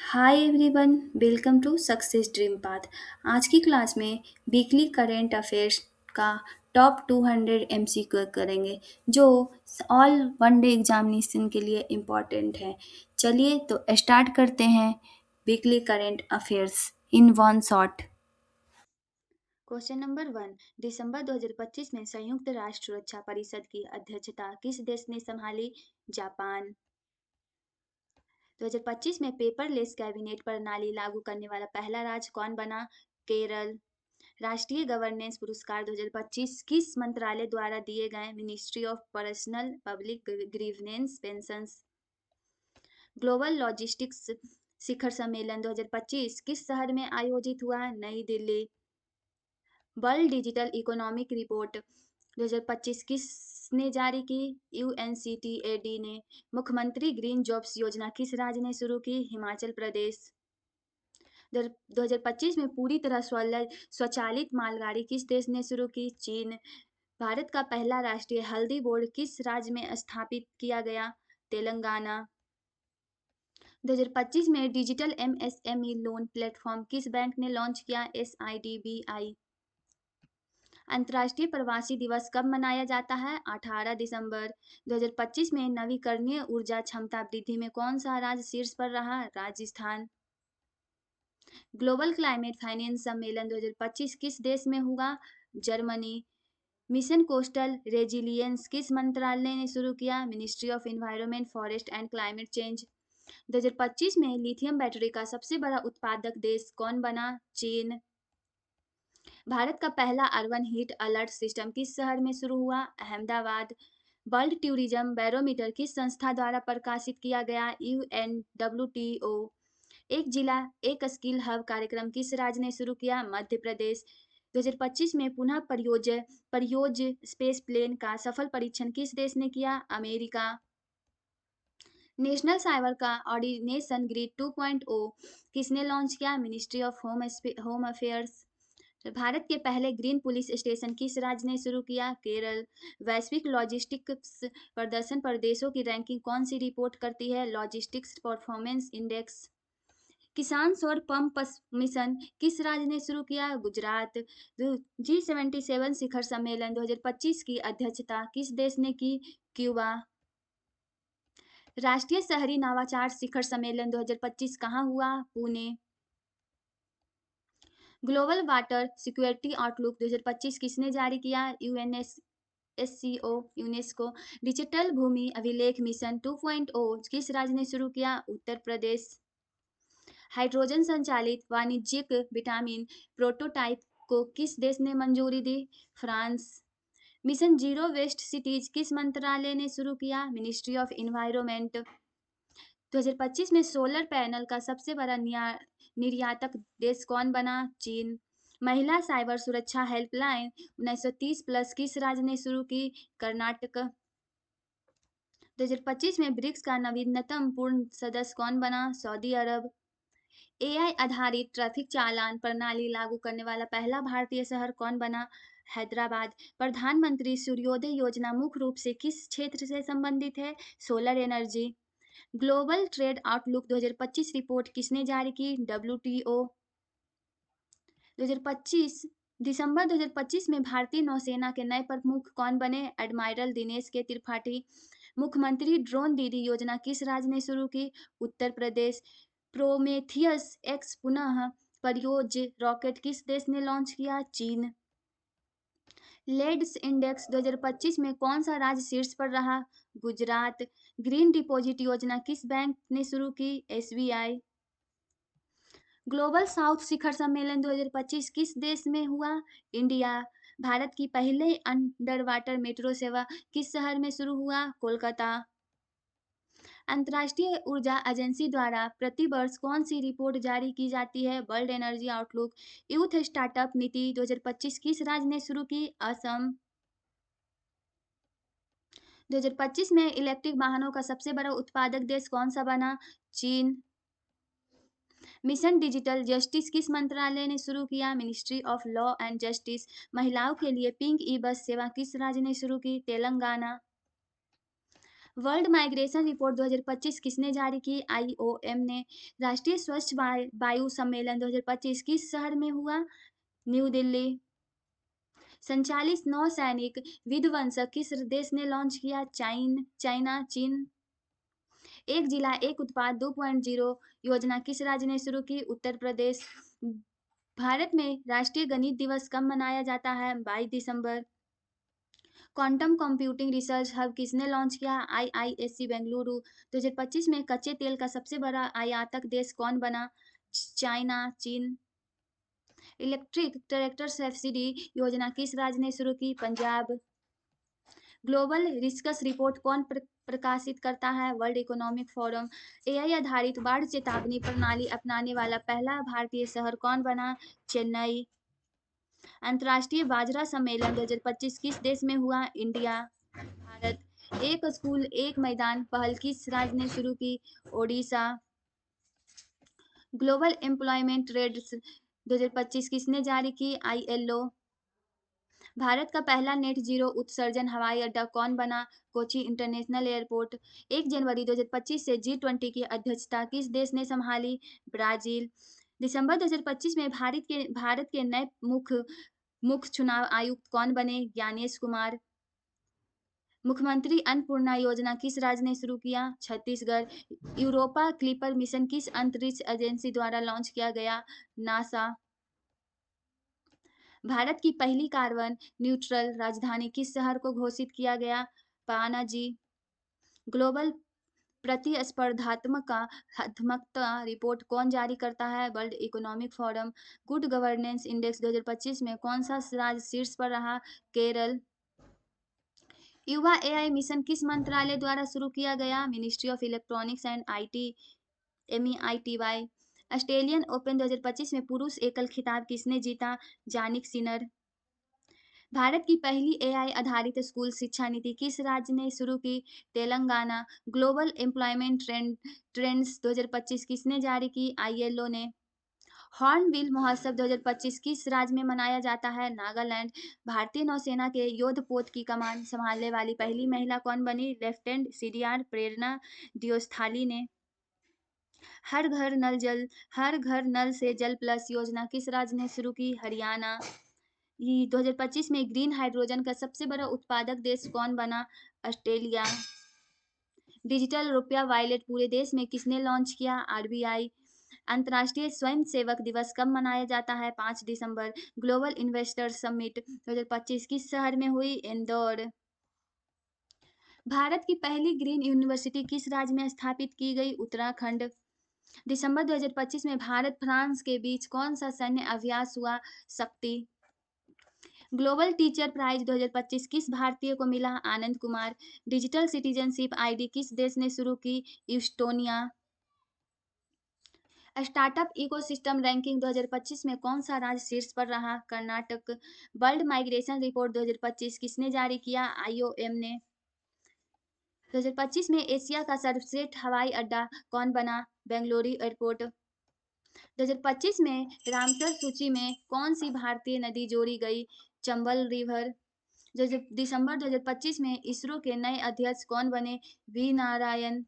Hi everyone, welcome to success dream path. आज की class में वीकली करेंट अफेयर्स का टॉप 200 एमसीक्यू करेंगे जो ऑल वन डे एग्जामिनेशन के लिए इम्पॉर्टेंट है। चलिए तो स्टार्ट करते हैं weekly current affairs in one shot. Question number 1। दिसंबर 2025 में संयुक्त राष्ट्र सुरक्षा परिषद की अध्यक्षता किस देश ने संभाली? जापान। 2025 में पेपरलेस कैबिनेट प्रणाली लागू करने वाला पहला राज्य कौन बना? केरल। राष्ट्रीय गवर्नेंस पुरस्कार 2025 किस मंत्रालय द्वारा दिए गए? Ministry of personnel public grievances pensions. Global logistics शिखर सम्मेलन 2025 किस शहर में आयोजित हुआ? New Delhi. World digital economic report 2025 किसने जारी की? यूएनसीटीएडी ने। मुख्यमंत्री ग्रीन जॉब्स योजना किस राज्य ने शुरू की? हिमाचल प्रदेश। 2025 में पूरी तरह स्वचालित मालगाड़ी किस देश ने शुरू की? चीन। भारत का पहला राष्ट्रीय हल्दी बोर्ड किस राज्य में स्थापित किया गया? तेलंगाना। 2025 में डिजिटल एमएसएमई लोन प्लेटफॉर्म किस बैंक ने लॉन्च किया? एसआईडीबीआई। अंतर्राष्ट्रीय प्रवासी दिवस कब मनाया जाता है? 18 दिसंबर। 2025 में नवीकरणीय ऊर्जा क्षमता वृद्धि में कौन सा राज्य शीर्ष पर रहा? राजस्थान। ग्लोबल क्लाइमेट फाइनेंस सम्मेलन 2025 किस देश में हुआ? जर्मनी। मिशन कोस्टल रेजिलियंस किस मंत्रालय ने शुरू किया? Ministry of environment forest and climate change. 2025 में लिथियम बैटरी का सबसे बड़ा उत्पादक देश कौन बना? चीन। भारत का पहला अर्बन हीट अलर्ट सिस्टम किस शहर में शुरू हुआ? अहमदाबाद। वर्ल्ड टूरिज्म बैरोमीटर किस संस्था द्वारा प्रकाशित किया गया? यूएनडब्ल्यूटीओ। एक जिला एक स्किल हब कार्यक्रम किस राज्य ने शुरू किया? मध्य प्रदेश। 2025 में पुनः परियोज स्पेस प्लेन का सफल परीक्षण किस देश ने किया? अमेरिका। नेशनल साइबर का ऑर्डिनेशन ग्रिड 2.0 किसने लॉन्च किया? Ministry of home affairs. Bharat के पहले ग्रीन पुलिस स्टेशन किस राज्य ने शुरू किया? केरल। वैश्विक लॉजिस्टिक्स प्रदर्शन पर देशों की रैंकिंग कौन सी रिपोर्ट करती है? Logistics performance index. किसान सौर पंप मिशन किस राज्य ने शुरू किया? गुजरात। G77 शिखर सम्मेलन 2025 की अध्यक्षता किस देश ने की? क्यूबा। राष्ट्रीय शहरी नवाचार शिखर सम्मेलन 2025 कहाँ हुआ? Pune. Global water security outlook 2025 किसने जारी किया? यूनेस्को। डिजिटल भूमि अभिलेख मिशन 2.0 किस राज्य ने शुरू किया? उत्तर प्रदेश। हाइड्रोजन संचालित वाणिज्यिक विटामिन प्रोटोटाइप को किस देश ने मंजूरी दी? France. Mission zero waste cities किस मंत्रालय ने शुरू किया? Ministry of environment. 2025 में सोलर पैनल का सबसे बड़ा निर्यातक देश कौन बना? चीन। महिला साइबर सुरक्षा हेल्पलाइन 1930 प्लस किस राज्य ने शुरू की? कर्नाटक। 2025 में ब्रिक्स का नवीनतम पूर्ण सदस्य कौन बना? सऊदी अरब। एआई आधारित ट्रैफिक चालान प्रणाली लागू करने वाला पहला भारतीय शहर कौन बना? हैदराबाद। प्रधानमंत्री सूर्योदय योजना मुख्य रूप से किस क्षेत्र से संबंधित है? Solar energy. Global trade outlook 2025 report किसने जारी की? डब्ल्यूटीओ। 2025 दिसंबर 2025 में भारतीय नौसेना के नए प्रमुख कौन बने? एडमायरल दिनेश के त्रिपाठी। मुख्यमंत्री ड्रोन दीदी योजना किस राज्य ने शुरू की? उत्तर प्रदेश। प्रोमेथियस एक्स पुनः परियोज रॉकेट किस देश ने लॉन्च किया? चीन। लेड्स इंडेक्स 2025 में कौन सा राज्य शीर्ष पर रहा? गुजरात। ग्रीन डिपॉजिट योजना किस बैंक ने शुरू की? एसबीआई। ग्लोबल साउथ शिखर सम्मेलन 2025 किस देश में हुआ? इंडिया। भारत की पहले अंडर वाटर मेट्रो सेवा किस शहर में शुरू हुआ? कोलकाता। अंतर्राष्ट्रीय ऊर्जा एजेंसी द्वारा प्रति वर्ष कौन सी रिपोर्ट जारी की जाती है? World energy outlook. Youth startup नीति 2025 किस राज्य ने शुरू की? असम। 2025 में इलेक्ट्रिक वाहनों का सबसे बड़ा उत्पादक देश कौन सा बना? चीन। मिशन डिजिटल जस्टिस किस मंत्रालय ने शुरू किया? Ministry of law and justice. महिलाओं के लिए पिंक ई बस सेवा किस राज्य ने शुरू की? तेलंगाना। वर्ल्ड माइग्रेशन रिपोर्ट 2025 किसने जारी की? आईओएम ने। राष्ट्रीय स्वच्छ वायु सम्मेलन 2025 किस शहर में हुआ? न्यू दिल्ली। संचालित नौसैनिक विध्वंसक किस देश ने लॉन्च किया? चाइना चीन। एक जिला एक उत्पाद 2.0 योजना किस राज्य ने शुरू की? उत्तर प्रदेश। भारत में राष्ट्रीय गणित दिवस कब मनाया जाता है? 22 दिसंबर। क्वांटम कंप्यूटिंग रिसर्च हब किसने लॉन्च किया? आईआईएससी बेंगलुरु। 2025 में कच्चे तेल का सबसे बड़ा आयातक देश कौन बना? चाइना चीन। इलेक्ट्रिक ट्रैक्टर सब्सिडी योजना किस राज्य ने शुरू की? पंजाब। ग्लोबल रिस्कस रिपोर्ट कौन प्रकाशित करता है? World economic forum. एआई आधारित बाढ़ चेतावनी प्रणाली अपनाने वाला पहला भारतीय शहर कौन बना? चेन्नई। अंतर्राष्ट्रीय बाजरा सम्मेलन 2025 किस देश में हुआ? इंडिया। भारत। एक स्कूल एक मैदान पहल किस राज्य ने शुरू की? ओडिशा। ग्लोबल एम्प्लॉयमेंट रेट्स 2025 किसने जारी की? आईएलओ। भारत का पहला नेट जीरो उत्सर्जन हवाई अड्डा कौन बना? Kochi international airport. 1 जनवरी 2025 से G20 की अध्यक्षता किस देश ने संभाली? ब्राजील। दिसंबर 2025 में भारत के नए मुख्य चुनाव आयुक्त कौन बने? ज्ञानेश कुमार। मुख्यमंत्री अन्नपूर्णा योजना किस राज्य ने शुरू किया? छत्तीसगढ़। यूरोपा क्लिपर मिशन किस अंतरिक्ष एजेंसी द्वारा लॉन्च किया गया? नासा। भारत की पहली कार्बन न्यूट्रल राजधानी किस शहर को घोषित किया गया? पनाजी। ग्लोबल प्रतिस्पर्धात्मकता रिपोर्ट कौन जारी करता है? World economic forum. Good governance index 2025 में कौन सा राज्य शीर्ष पर रहा? केरल। युवा एआई मिशन किस मंत्रालय द्वारा शुरू किया गया? Ministry of electronics and IT MEITY। Australian open 2025 में पुरुष एकल खिताब किसने जीता? जानिक सिनर। भारत की पहली एआई आधारित स्कूल शिक्षा नीति किस राज्य ने शुरू की? तेलंगाना। ग्लोबल एम्प्लॉयमेंट ट्रेंड्स 2025 किसने जारी की? आईएलओ ने। हॉर्नबिल महोत्सव 2025 किस राज्य में मनाया जाता है? नागालैंड। भारतीय नौसेना के योधपोत की कमान संभालने वाली पहली महिला कौन बनी? लेफ्टिनेंट CDR प्रेरणा डियोस्थाली ने। हर घर नल से जल प्लस योजना किस राज्य ने शुरू की? हरियाणा। 2025 में ग्रीन हाइड्रोजन का सबसे बड़ा उत्पादक देश कौन बना? ऑस्ट्रेलिया। डिजिटल रुपया वॉलेट पूरे देश में किसने लॉन्च किया? RBI। अंतर्राष्ट्रीय स्वयंसेवक दिवस कब मनाया जाता है? 5 दिसंबर। ग्लोबल इन्वेस्टर समिट 2025 किस शहर में हुई? इंदौर। भारत की पहली ग्रीन यूनिवर्सिटी किस राज्य में स्थापित की गई? उत्तराखंड। दिसंबर 2025 में भारत फ्रांस के बीच कौन सा सैन्य अभ्यास हुआ? शक्ति। ग्लोबल टीचर प्राइज 2025 किस भारतीय को मिला? Anand Kumar. Digital citizenship ID किस देश ने शुरू की? इस्टोनिया। स्टार्टअप इकोसिस्टम रैंकिंग 2025 में कौन सा राज्य शीर्ष पर रहा? कर्नाटक। वर्ल्ड माइग्रेशन रिपोर्ट 2025 किसने जारी किया? IOM ने। 2025 में एशिया का सर्वश्रेष्ठ हवाई अड्डा कौन बना? बेंगलुरु एयरपोर्ट। 2025 में रामसर सूची में कौन सी भारतीय नदी जोड़ी गई? चंबल रिवर। दिसंबर 2025 में इसरो के नए अध्यक्ष कौन बने? V Narayan.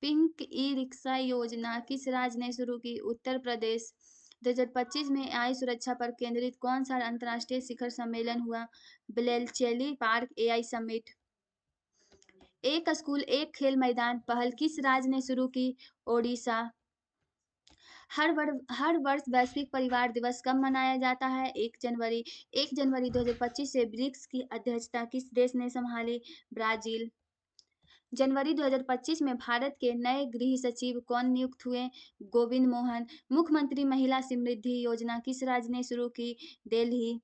Pink e rickshaw योजना किस राज्य ने शुरू की? उत्तर प्रदेश। 2025 में AI सुरक्षा पर केंद्रित कौन सा अंतर्राष्ट्रीय शिखर सम्मेलन हुआ? बेलेचली पार्क AI समिट। एक स्कूल एक खेल मैदान पहल किस राज्य ने शुरू की? ओडिशा। हर वर्ष वैश्विक परिवार दिवस कब मनाया जाता है? 1 जनवरी। 1 जनवरी 2025 से ब्रिक्स की अध्यक्षता किस देश ने संभाली? ब्राजील। जनवरी 2025 में भारत के नए गृह सचिव कौन नियुक्त हुए? गोविंद मोहन। मुख्यमंत्री महिला समृद्धि योजना किस राज्य ने शुरू की? दिल्ली।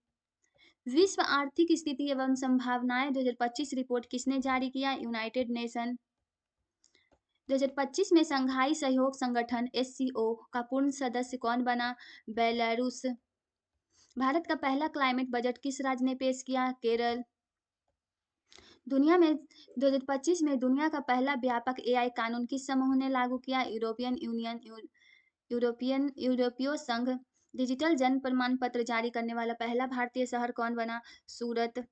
विश्व आर्थिक स्थिति एवं संभावनाएं 2025 रिपोर्ट किसने जारी किया? United nation. 2025 में संघाई सहयोग संगठन SCO का पूर्ण सदस्य कौन बना? बेलारूस। भारत का पहला क्लाइमेट बजट किस राज्य ने पेश किया? केरल। दुनिया में 2025 में दुनिया का पहला व्यापक AI कानून किस समूह ने लागू किया? European union. यूरोपीय संघ। डिजिटल जन्म प्रमाण पत्र जारी करने वाला पहला भारतीय शहर कौन बना? सूरत।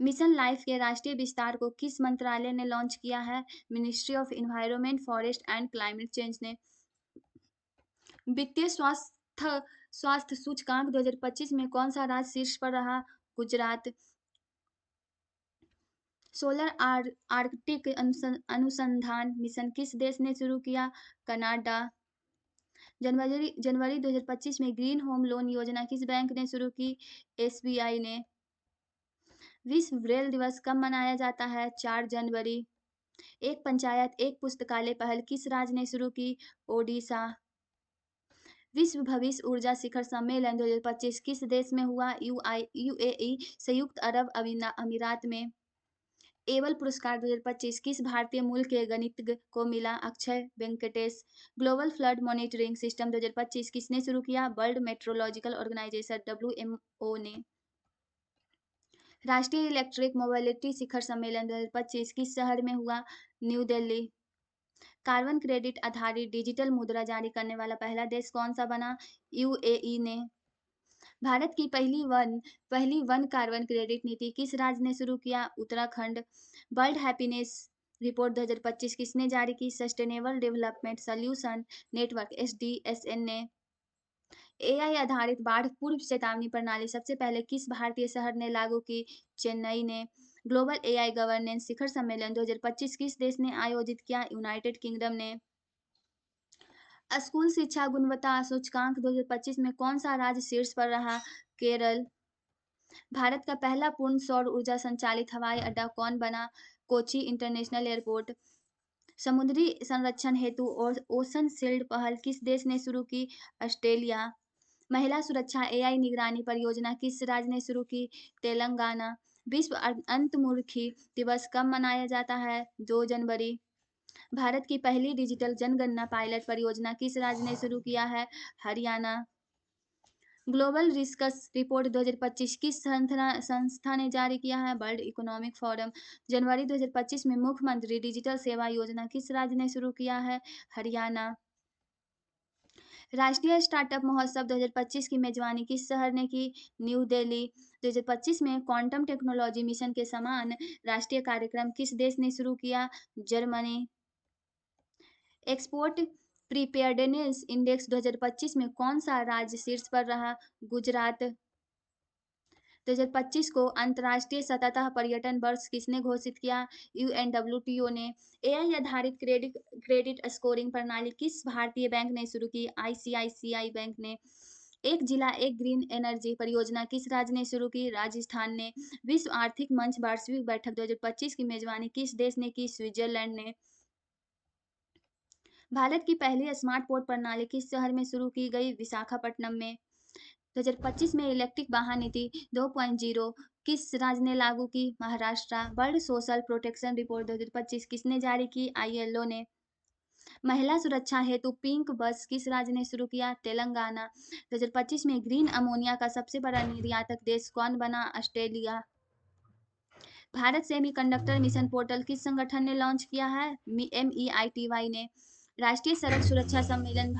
मिशन लाइफ के राष्ट्रीय विस्तार को किस मंत्रालय ने लॉन्च किया है? Ministry of environment forest and climate change ने। वित्तीय स्वास्थ्य सूचकांक 2025 में कौन सा राज्य शीर्ष पर रहा? गुजरात। सोलर आर्कटिक अनुसंधान मिशन किस देश ने शुरू किया? कनाडा। जनवरी 2025 में ग्रीन होम लोन योजना किस बैंक ने शुरू की? एसबीआई ने। विश्व ब्रेल दिवस कब मनाया जाता है? 4 जनवरी। एक पंचायत एक पुस्तकालय पहल किस राज्य ने शुरू की? ओडिशा। विश्व भविष्य ऊर्जा शिखर सम्मेलन 2025 किस देश में हुआ? यूएई संयुक्त अरब अमीरात में। एबल पुरस्कार 2025 किस भारतीय मूल के गणितज्ञ को मिला? Akshay Venkatesh. Global flood monitoring system 2025 किसने शुरू किया? वर्ल्ड मेट्रोलॉजिकल ऑर्गेनाइजेशन डब्ल्यूएमओ ने। राष्ट्रीय इलेक्ट्रिक मोबिलिटी शिखर सम्मेलन 2025 किस शहर में हुआ? न्यू दिल्ली। कार्बन क्रेडिट आधारित डिजिटल मुद्रा जारी करने वाला पहला देश कौन सा बना? यूएई ने। भारत की पहली वन कार्बन क्रेडिट नीति किस राज्य ने शुरू किया? उत्तराखंड। वर्ल्ड हैप्पीनेस रिपोर्ट 2025 किसने जारी की? सस्टेनेबल डेवलपमेंट सॉल्यूशन नेटवर्क एसडीएसएन ने। एआई आधारित बाढ़ पूर्व चेतावनी प्रणाली सबसे पहले किस भारतीय शहर ने लागू की? चेन्नई ने। ग्लोबल एआई गवर्नेंस शिखर सम्मेलन 2025 किस देश ने आयोजित किया? यूनाइटेड किंगडम ने। स्कूल शिक्षा गुणवत्ता सूचकांक 2025 में कौन सा राज्य शीर्ष पर रहा? केरल। भारत का पहला पूर्ण सौर ऊर्जा संचालित हवाई अड्डा कौन बना? Kochi international airport. समुद्री संरक्षण हेतु ओशन शील्ड पहल किस देश ने शुरू की? ऑस्ट्रेलिया। महिला सुरक्षा एआई निगरानी परियोजना किस राज्य ने शुरू की? तेलंगाना। विश्व अंतर्मुखी दिवस कब मनाया जाता है? 2 जनवरी। भारत की पहली डिजिटल जनगणना पायलट परियोजना किस राज्य ने शुरू किया है? हरियाणा। ग्लोबल रिस्कस रिपोर्ट 2025 किस संस्था ने जारी किया है? World economic forum. जनवरी 2025 में मुख्यमंत्री डिजिटल सेवा योजना किस राज्य ने शुरू किया है? हरियाणा। राष्ट्रीय स्टार्टअप महोत्सव 2025 की मेजबानी किस शहर ने की? न्यू दिल्ली। 2025 में क्वांटम टेक्नोलॉजी मिशन के समान राष्ट्रीय कार्यक्रम किस देश ने शुरू किया? जर्मनी। एक्सपोर्ट प्रीपेयर्डनेस इंडेक्स 2025 में कौन सा राज्य शीर्ष पर रहा? गुजरात। 2025 को अंतर्राष्ट्रीय सतत पर्यटन वर्ष किसने घोषित किया? यूएनडब्ल्यूटीओ ने। एआई आधारित क्रेडिट स्कोरिंग प्रणाली किस भारतीय बैंक ने शुरू की? आईसीआईसीआई बैंक ने। एक जिला एक ग्रीन एनर्जी परियोजना किस राज्य ने शुरू की? राजस्थान ने। विश्व आर्थिक मंच वार्षिक बैठक 2025 की मेजबानी किस देश ने की? स्विट्जरलैंड ने। भारत की पहली स्मार्ट पोर्ट प्रणाली किस शहर में शुरू की गई? विशाखापट्टनम में। 2025 में इलेक्ट्रिक वाहन नीति 2.0 किस राज्य ने लागू की? Maharashtra. World social protection report 2025 किसने जारी की? आईएलओ ने। महिला सुरक्षा हेतु पिंक बस किस राज्य ने शुरू किया? तेलंगाना। 2025 में ग्रीन अमोनिया का सबसे बड़ा निर्यातक देश कौन बना? Australia. Bharat semiconductor mission portal किस संगठन ने लॉन्च किया है? MEITY ने। राष्ट्रीय सड़क सुरक्षा सम्मेलन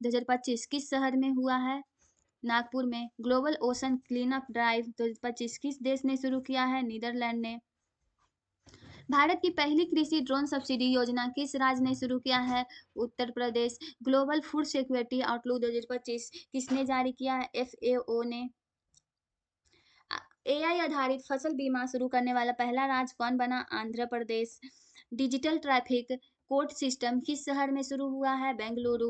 2025 किस शहर में हुआ है? नागपुर में। ग्लोबल ओशन क्लीनअप ड्राइव 2025 किस देश ने शुरू किया है? नीदरलैंड ने। भारत की पहली कृषि ड्रोन सब्सिडी योजना किस राज्य ने शुरू किया है? Uttar Pradesh. Global food security outlook 2025 किसने जारी किया है? FAO ने। एआई आधारित फसल बीमा शुरू करने वाला पहला राज्य कौन बना? Andhra Pradesh. Digital traffic court system किस शहर में शुरू हुआ है? बेंगलुरु।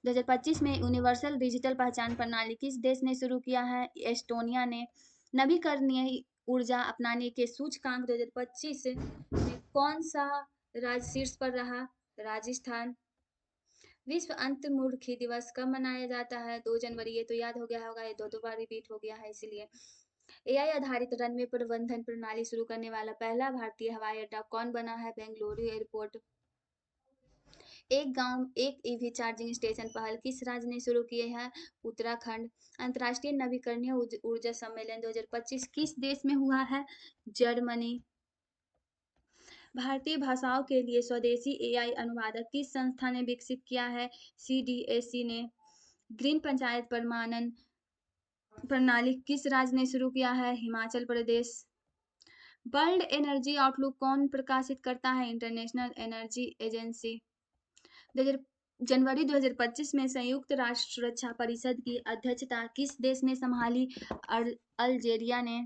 2025 में यूनिवर्सल डिजिटल पहचान प्रणाली किस देश ने शुरू किया है? एस्टोनिया ने। नवीकरणीय ऊर्जा अपनाने के सूचकांक 2025 में कौन सा राज्य शीर्ष पर रहा? राजस्थान। विश्व अंतर्मुखी दिवस कब मनाया जाता है? 2 जनवरी। ये तो याद हो गया होगा, ये दो बार रिपीट हो गया है इसीलिए। एआई आधारित रनवे प्रबंधन प्रणाली शुरू करने वाला पहला भारतीय हवाई अड्डा कौन बना है? बेंगलुरु एयरपोर्ट। एक गांव एक ईवी चार्जिंग स्टेशन पहल किस राज्य ने शुरू किए हैं? उत्तराखंड। अंतर्राष्ट्रीय नवीकरणीय ऊर्जा सम्मेलन 2025 किस देश में हुआ है? जर्मनी। भारतीय भाषाओं के लिए स्वदेशी एआई अनुवादक किस संस्था ने विकसित किया है? CDAC ने। ग्रीन पंचायत प्रमाणन प्रणाली किस राज्य ने शुरू किया है? Himachal Pradesh. World energy outlook कौन प्रकाशित करता है? International energy agency. 2000 जनवरी 2025 में संयुक्त राष्ट्र सुरक्षा परिषद की अध्यक्षता किस देश ने संभाली? अल्जेरिया ने।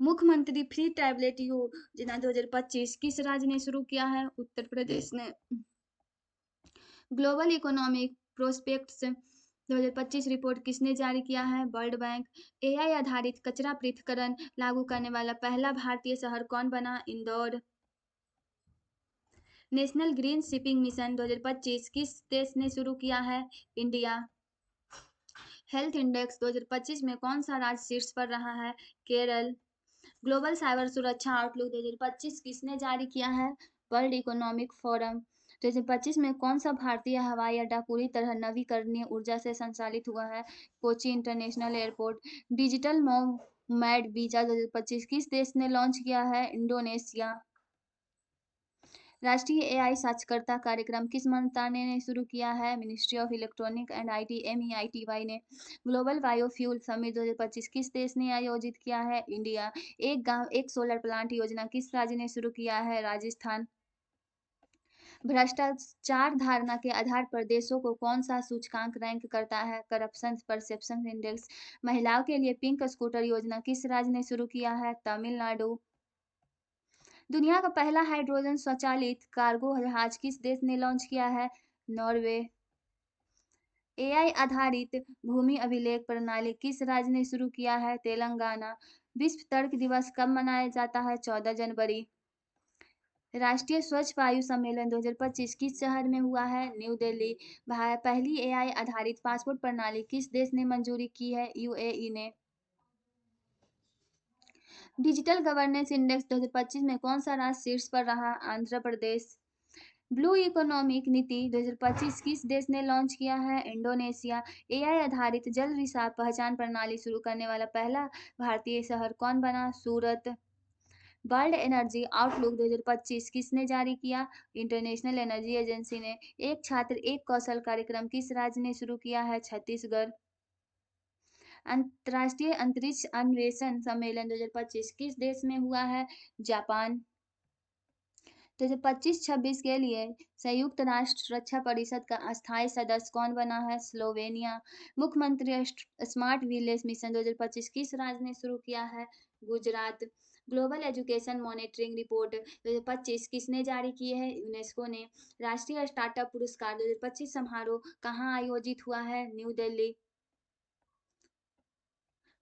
मुख्यमंत्री फ्री टैबलेट योजना 2025 किस राज्य ने शुरू किया है? उत्तर प्रदेश ने। ग्लोबल इकोनॉमिक प्रोस्पेक्ट्स 2025 रिपोर्ट किसने जारी किया है? World bank. एआई आधारित कचरा पृथक्करण लागू करने वाला पहला भारतीय शहर कौन बना? Indore. National green shipping mission 2025 किस देश ने शुरू किया है? इंडिया। हेल्थ इंडेक्स 2025 में कौन सा राज्य शीर्ष पर रहा है? केरल। ग्लोबल साइबर सुरक्षा आउटलुक 2025 किसने जारी किया है? World economic forum. 2025 में कौन सा भारतीय हवाई अड्डा पूरी तरह नवीकरणीय ऊर्जा से संचालित हुआ है? Kochi international airport. Digital nomad visa 2025 किस देश ने लॉन्च किया है? इंडोनेशिया। राष्ट्रीय एआई साक्षरता कार्यक्रम किस मंत्रालय ने शुरू किया है? Ministry of electronic and IT MEITY ने। ग्लोबल बायोफ्यूल समिट 2025 किस देश ने आयोजित किया है? इंडिया। एक गांव एक सोलर प्लांट योजना किस राज्य ने शुरू किया है? राजस्थान। भ्रष्टाचार धारणा के आधार पर देशों को कौन सा सूचकांक रैंक करता है? Corruption perception index. महिलाओं के लिए पिंक स्कूटर योजना किस राज्य ने शुरू किया है? तमिलनाडु। दुनिया का पहला हाइड्रोजन स्वचालित कार्गो जहाज किस देश ने लॉन्च किया है? नॉर्वे। एआई आधारित भूमि अभिलेख प्रणाली किस राज्य ने शुरू किया है? तेलंगाना। विश्व तर्क दिवस कब मनाया जाता है? 14 जनवरी। राष्ट्रीय स्वच्छ वायु सम्मेलन 2025 किस शहर में हुआ है? न्यू दिल्ली। पहली एआई आधारित पासपोर्ट प्रणाली किस देश ने मंजूरी की है? यूएई ने। डिजिटल गवर्नेंस इंडेक्स 2025 में कौन सा राज्य शीर्ष पर रहा? आंध्र प्रदेश। ब्लू इकोनॉमिक नीति 2025 किस देश ने लॉन्च किया है? इंडोनेशिया। एआई आधारित जल रिसाव पहचान प्रणाली शुरू करने वाला पहला भारतीय शहर कौन बना? सूरत। वर्ल्ड एनर्जी आउटलुक 2025 किसने जारी किया? इंटरनेशनल एनर्जी एजेंसी ने। एक छात्र एक कौशल कार्यक्रम किस राज्य ने शुरू किया है? छत्तीसगढ़। अंतर्राष्ट्रीय अंतरिक्ष अन्वेषण सम्मेलन 2025 किस देश में हुआ है? जापान। 2025-26 के लिए संयुक्त राष्ट्र सुरक्षा परिषद का अस्थायी सदस्य कौन बना है? स्लोवेनिया। मुख्यमंत्री स्मार्ट विलेज मिशन 2025 किस राज्य ने शुरू किया है? Gujarat. Global education monitoring report 2025 किसने जारी की है? यूनेस्को ने। राष्ट्रीय स्टार्टअप पुरस्कार 2025 समारोह कहाँ आयोजित हुआ है? न्यू दिल्ली।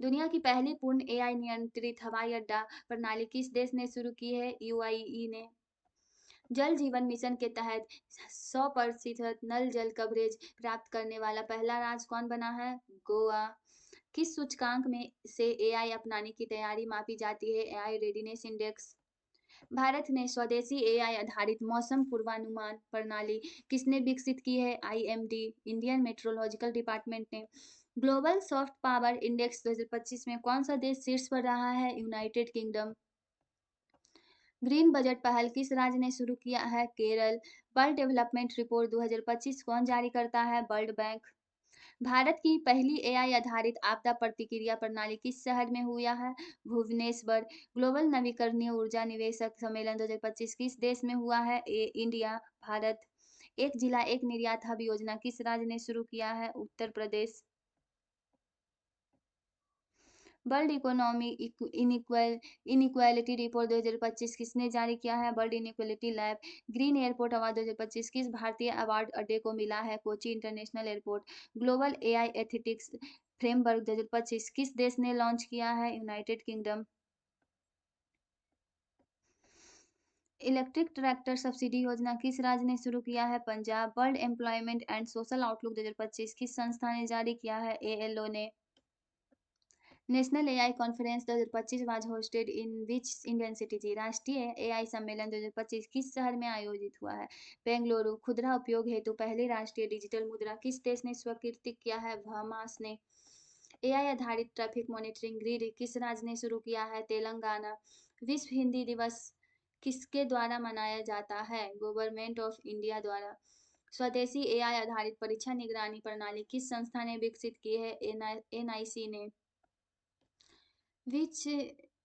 दुनिया की पहली पूर्ण एआई नियंत्रित हवाई अड्डा प्रणाली किस देश ने शुरू की है? यूएई ने। जल जीवन मिशन के तहत 100% नल जल कवरेज प्राप्त करने वाला पहला राज्य कौन बना है? गोवा। किस सूचकांक में से एआई अपनाने की तैयारी मापी जाती है? AI readiness index. भारत ने स्वदेशी एआई आधारित मौसम पूर्वानुमान प्रणाली किसने विकसित की है? IMD इंडियन मेट्रोलॉजिकल डिपार्टमेंट ने। ग्लोबल सॉफ्ट पावर इंडेक्स 2025 में कौन सा देश शीर्ष पर रहा है? United kingdom. ग्रीन बजट पहल किस राज्य ने शुरू किया है? केरल। वर्ल्ड डेवलपमेंट रिपोर्ट 2025 कौन जारी करता है? World bank. भारत की पहली एआई आधारित आपदा प्रतिक्रिया प्रणाली किस शहर में हुआ है? भुवनेश्वर। ग्लोबल नवीकरणीय ऊर्जा निवेशक सम्मेलन 2025 किस देश में हुआ है? इंडिया। भारत। एक जिला एक निर्यात हब योजना किस राज्य ने शुरू किया है? Uttar Pradesh. World economy inequality report 2025 किसने जारी किया है? World inequality lab. Green airport award 2025 किस भारतीय अवार्ड अड्डे को मिला है? Kochi international airport. Global AI ethics framework 2025 किस देश ने लॉन्च किया है? United kingdom. Electric tractor subsidy योजना किस राज्य ने शुरू किया है? Punjab. World employment and social outlook 2025 किस संस्था ने जारी किया है? ALO ने। National AI conference 2025 was hosted in which Indian city थी? राष्ट्रीय एआई सम्मेलन 2025 किस शहर में आयोजित हुआ है? बेंगलुरु। खुदरा उपयोग हेतु पहली राष्ट्रीय डिजिटल मुद्रा किस देश ने स्वीकृत किया है? बहामास ने। एआई आधारित ट्रैफिक मॉनिटरिंग ग्रिड किस राज्य ने शुरू किया है? तेलंगाना। विश्व हिंदी दिवस किसके द्वारा मनाया जाता है? गवर्नमेंट ऑफ इंडिया द्वारा। स्वदेशी एआई आधारित परीक्षा निगरानी प्रणाली किस संस्था ने विकसित की है? NIC ने। Which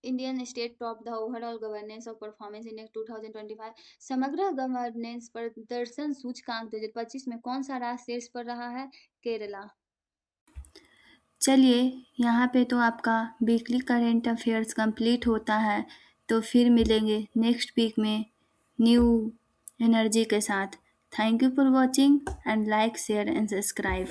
Indian state top the overall governance of performance index 2025। समग्र गवर्नेंस प्रदर्शन सूचकांक 2025 में कौन सा राज्य शीर्ष पर रहा है? केरला। चलिए, यहाँ पे तो आपका वीकली करेंट अफेयर्स कंप्लीट होता है, तो फिर मिलेंगे नेक्स्ट वीक में न्यू एनर्जी के साथ। Thank you for watching and like share and subscribe.